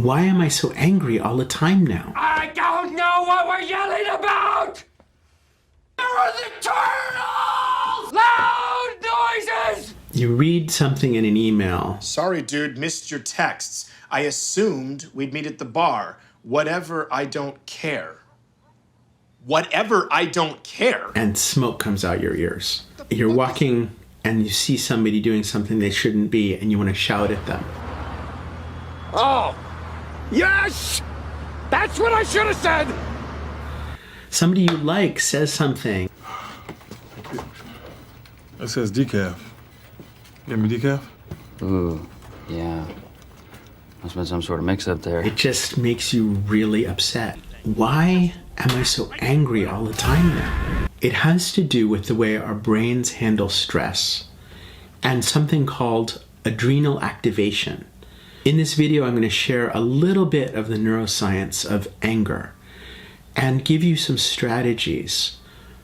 Why am I so angry all the time now? I don't know what we're yelling about! There are the turtles! Loud noises! You read something in an email. Sorry, dude, missed your texts. I assumed we'd meet at the bar. Whatever, I don't care. Whatever, I don't care. And smoke comes out your ears. You're walking and you see somebody doing something they shouldn't be and you want to shout at them. Oh, yes! That's what I should have said! Somebody you like says something. It says decaf. Get me decaf? Ooh, yeah. Must have been some sort of mix-up there. It just makes you really upset. Why am I so angry all the time now? It has to do with the way our brains handle stress and something called adrenal activation. In this video, I'm going to share a little bit of the neuroscience of anger and give you some strategies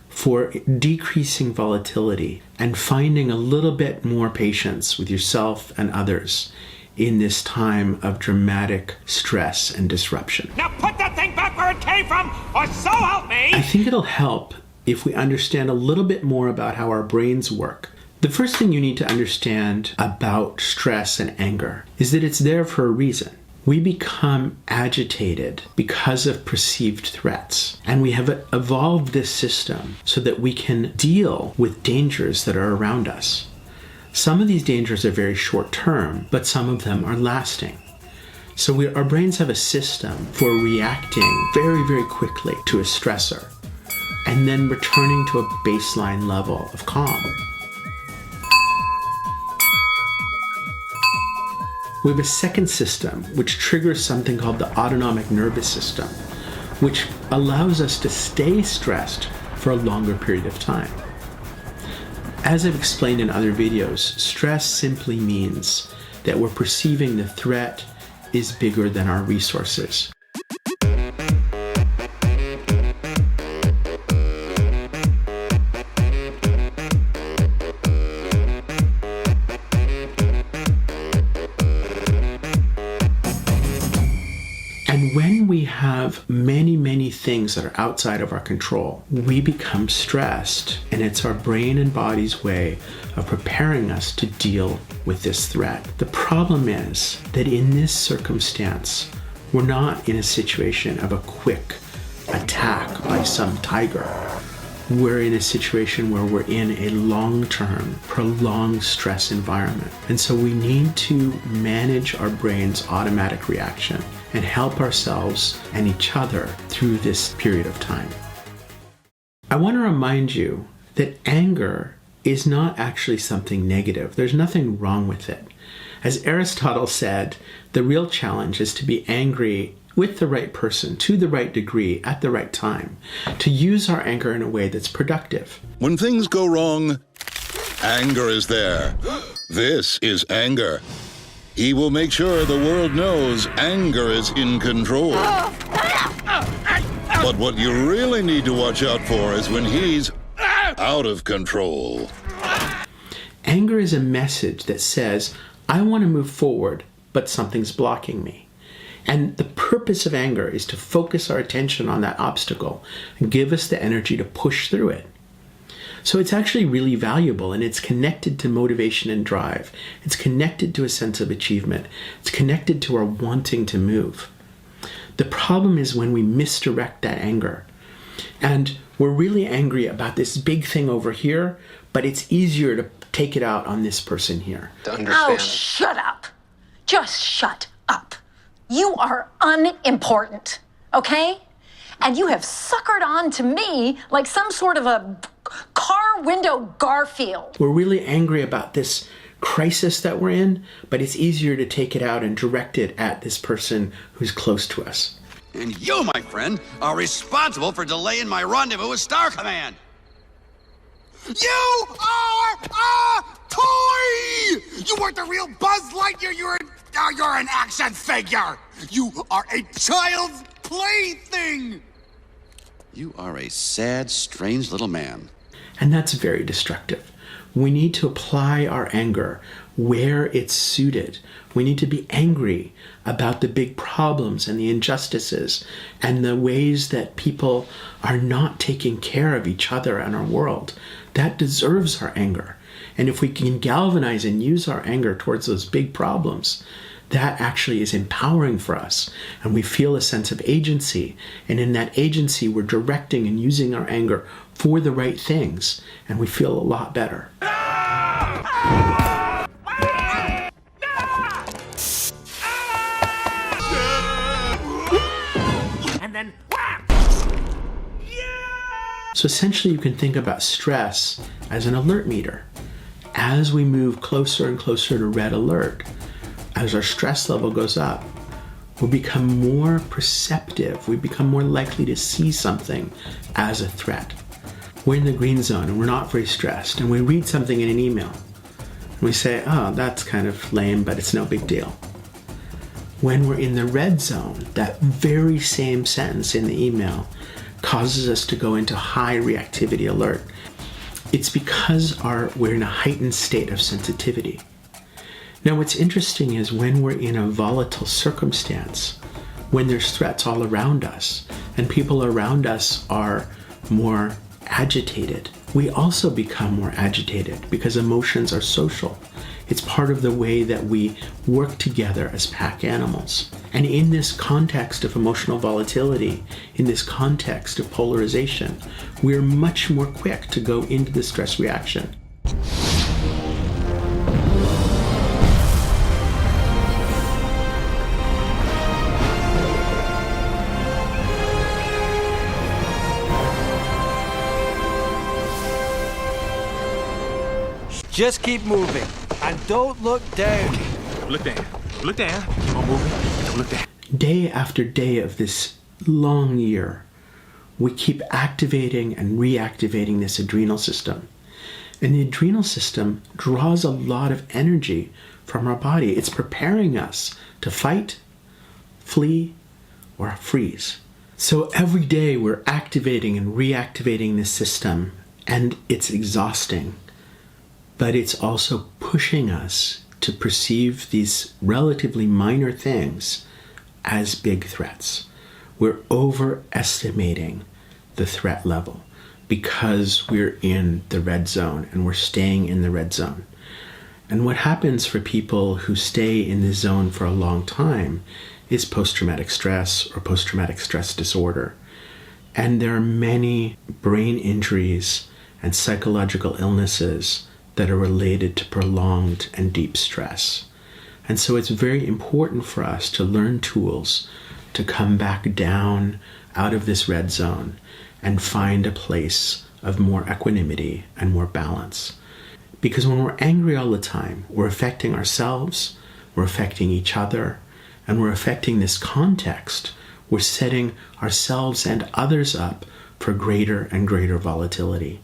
for decreasing volatility and finding a little bit more patience with yourself and others in this time of dramatic stress and disruption. Now put that thing back where it came from, or so help me! I think it'll help if we understand a little bit more about how our brains work. The first thing you need to understand about stress and anger is that it's there for a reason. We become agitated because of perceived threats, and we have evolved this system so that we can deal with dangers that are around us. Some of these dangers are very short term, but some of them are lasting. So our brains have a system for reacting very, very quickly to a stressor and then returning to a baseline level of calm. We have a second system which triggers something called the autonomic nervous system, which allows us to stay stressed for a longer period of time. As I've explained in other videos, stress simply means that we're perceiving the threat is bigger than our resources. And when we have many, many things that are outside of our control, we become stressed, and it's our brain and body's way of preparing us to deal with this threat. The problem is that in this circumstance, we're not in a situation of a quick attack by some tiger. We're in a situation where we're in a long-term, prolonged stress environment. And so we need to manage our brain's automatic reaction and help ourselves and each other through this period of time. I want to remind you that anger is not actually something negative. There's nothing wrong with it. As Aristotle said, the real challenge is to be angry with the right person, to the right degree, at the right time, to use our anger in a way that's productive. When things go wrong, anger is there. This is anger. He will make sure the world knows anger is in control. But what you really need to watch out for is when he's out of control. Anger is a message that says, I want to move forward, but something's blocking me. And the purpose of anger is to focus our attention on that obstacle and give us the energy to push through it. So it's actually really valuable, and it's connected to motivation and drive. It's connected to a sense of achievement. It's connected to our wanting to move. The problem is when we misdirect that anger, and we're really angry about this big thing over here, but it's easier to take it out on this person here. To understand. Oh, shut up. Just shut up. You are unimportant, okay? And you have suckered on to me like some sort of a car window Garfield. We're really angry about this crisis that we're in, but it's easier to take it out and direct it at this person who's close to us. And you, my friend, are responsible for delaying my rendezvous with Star Command. You are a toy! You weren't the real Buzz Lightyear, you're an action figure! You are a child's plaything! You are a sad, strange little man. And that's very destructive. We need to apply our anger where it's suited. We need to be angry about the big problems and the injustices and the ways that people are not taking care of each other and our world. That deserves our anger. And if we can galvanize and use our anger towards those big problems, that actually is empowering for us. And we feel a sense of agency. And in that agency, we're directing and using our anger for the right things. And we feel a lot better. And then So essentially, you can think about stress as an alert meter. As we move closer and closer to red alert, as our stress level goes up, we become more perceptive. We become more likely to see something as a threat. We're in the green zone and we're not very stressed, and we read something in an email. And we say, oh, that's kind of lame, but it's no big deal. When we're in the red zone, that very same sentence in the email causes us to go into high reactivity alert. It's because we're in a heightened state of sensitivity. Now, what's interesting is when we're in a volatile circumstance, when there's threats all around us and people around us are more agitated, we also become more agitated because emotions are social. It's part of the way that we work together as pack animals. And in this context of emotional volatility, in this context of polarization, we're much more quick to go into the stress reaction. Just keep moving and don't look down. Look down. Look down. Don't move. Don't look down. Day after day of this long year, we keep activating and reactivating this adrenal system. And the adrenal system draws a lot of energy from our body. It's preparing us to fight, flee, or freeze. So every day we're activating and reactivating this system, and it's exhausting. But it's also pushing us to perceive these relatively minor things as big threats. We're overestimating the threat level because we're in the red zone and we're staying in the red zone. And what happens for people who stay in this zone for a long time is post-traumatic stress or post-traumatic stress disorder. And there are many brain injuries and psychological illnesses that are related to prolonged and deep stress. And so it's very important for us to learn tools to come back down out of this red zone and find a place of more equanimity and more balance. Because when we're angry all the time, we're affecting ourselves, we're affecting each other, and we're affecting this context. We're setting ourselves and others up for greater and greater volatility.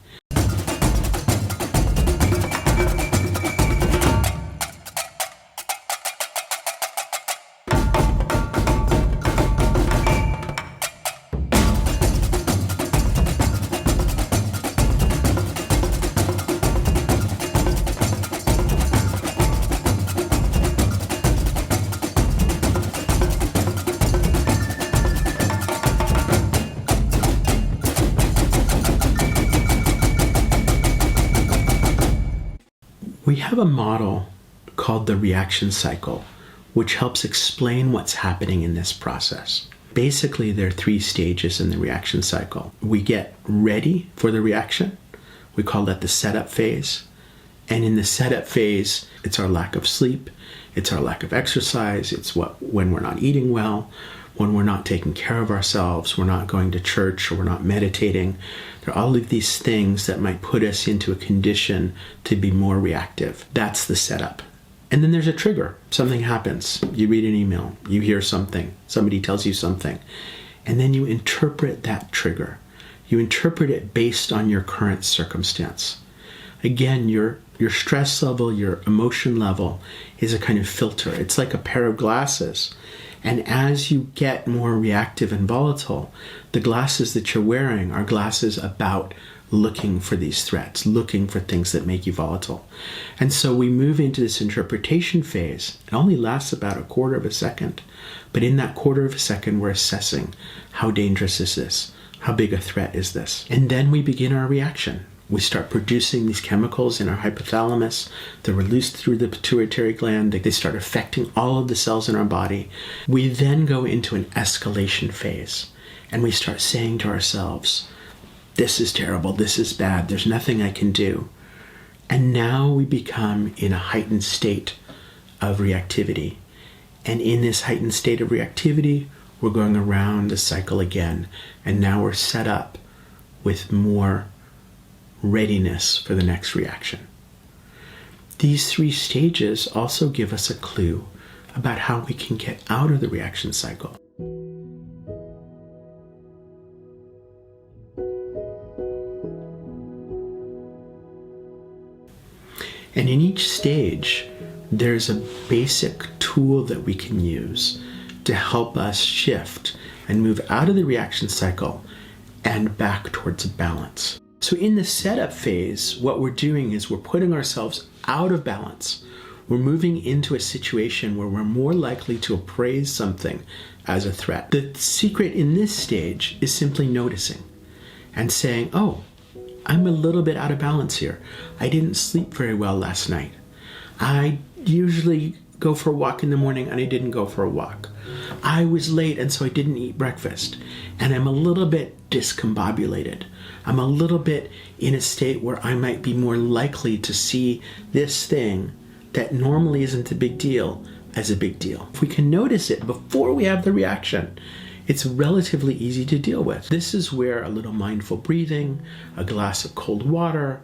We have a model called the reaction cycle, which helps explain what's happening in this process. Basically, there are 3 stages in the reaction cycle. We get ready for the reaction. We call that the setup phase. And in the setup phase, it's our lack of sleep, it's our lack of exercise, it's when we're not eating well, when we're not taking care of ourselves, we're not going to church, or we're not meditating. There are all of these things that might put us into a condition to be more reactive. That's the setup. And then there's a trigger. Something happens. You read an email, you hear something, somebody tells you something, and then you interpret that trigger. You interpret it based on your current circumstance. Again, your stress level, your emotion level is a kind of filter. It's like a pair of glasses. And as you get more reactive and volatile, the glasses that you're wearing are glasses about looking for these threats, looking for things that make you volatile. And so we move into this interpretation phase. It only lasts about a quarter of a second. But in that quarter of a second, we're assessing how dangerous is this? How big a threat is this? And then we begin our reaction. We start producing these chemicals in our hypothalamus. They're released through the pituitary gland. They start affecting all of the cells in our body. We then go into an escalation phase. And we start saying to ourselves, this is terrible, this is bad, there's nothing I can do. And now we become in a heightened state of reactivity. And in this heightened state of reactivity, we're going around the cycle again. And now we're set up with more readiness for the next reaction. These 3 stages also give us a clue about how we can get out of the reaction cycle. And in each stage, there's a basic tool that we can use to help us shift and move out of the reaction cycle and back towards a balance. So in the setup phase, what we're doing is we're putting ourselves out of balance. We're moving into a situation where we're more likely to appraise something as a threat. The secret in this stage is simply noticing and saying, oh, I'm a little bit out of balance here. I didn't sleep very well last night. I usually go for a walk in the morning and I didn't go for a walk. I was late and so I didn't eat breakfast. And I'm a little bit discombobulated. I'm a little bit in a state where I might be more likely to see this thing that normally isn't a big deal as a big deal. If we can notice it before we have the reaction, it's relatively easy to deal with. This is where a little mindful breathing, a glass of cold water,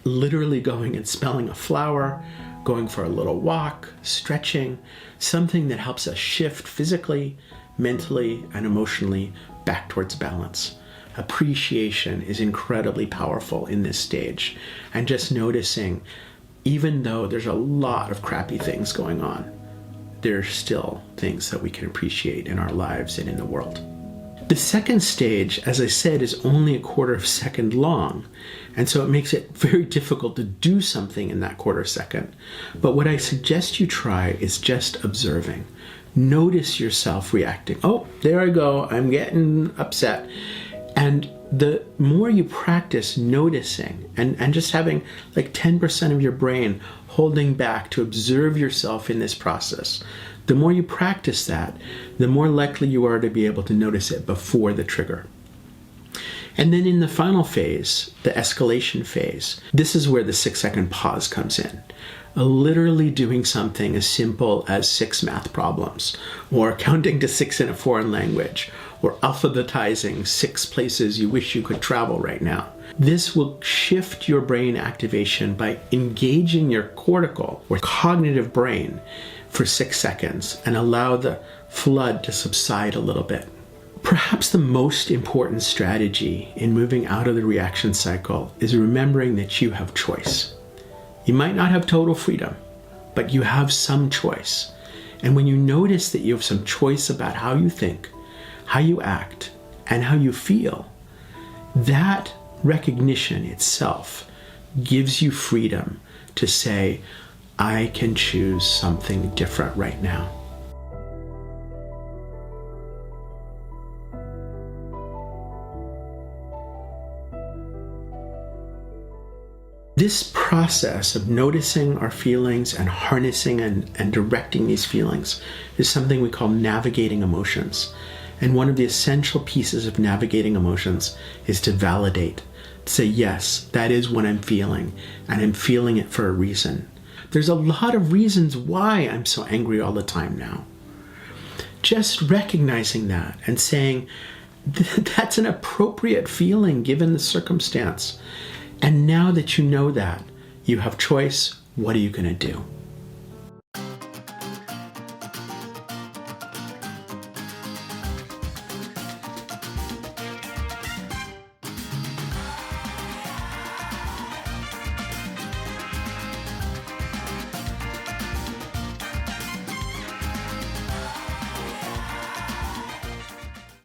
literally going and smelling a flower, going for a little walk, stretching, something that helps us shift physically, mentally, and emotionally back towards balance. Appreciation is incredibly powerful in this stage. And just noticing, even though there's a lot of crappy things going on, there's still things that we can appreciate in our lives and in the world. The second stage, as I said, is only a quarter of a second long, and so it makes it very difficult to do something in that quarter second. But what I suggest you try is just observing. Notice yourself reacting. Oh, there I go, I'm getting upset. And the more you practice noticing and just having like 10% of your brain holding back to observe yourself in this process, the more you practice that, the more likely you are to be able to notice it before the trigger. And then in the final phase, the escalation phase, this is where the 6-second pause comes in. Literally doing something as simple as 6 math problems, or counting to 6 in a foreign language, or alphabetizing 6 places you wish you could travel right now. This will shift your brain activation by engaging your cortical or cognitive brain for 6 seconds and allow the flood to subside a little bit. Perhaps the most important strategy in moving out of the reaction cycle is remembering that you have choice. You might not have total freedom, but you have some choice. And when you notice that you have some choice about how you think, how you act, and how you feel, that recognition itself gives you freedom to say, I can choose something different right now. This process of noticing our feelings and harnessing and directing these feelings is something we call navigating emotions. And one of the essential pieces of navigating emotions is to validate, to say, yes, that is what I'm feeling, and I'm feeling it for a reason. There's a lot of reasons why I'm so angry all the time now. Just recognizing that and saying, that's an appropriate feeling given the circumstance. And now that you know that, you have choice, what are you going to do?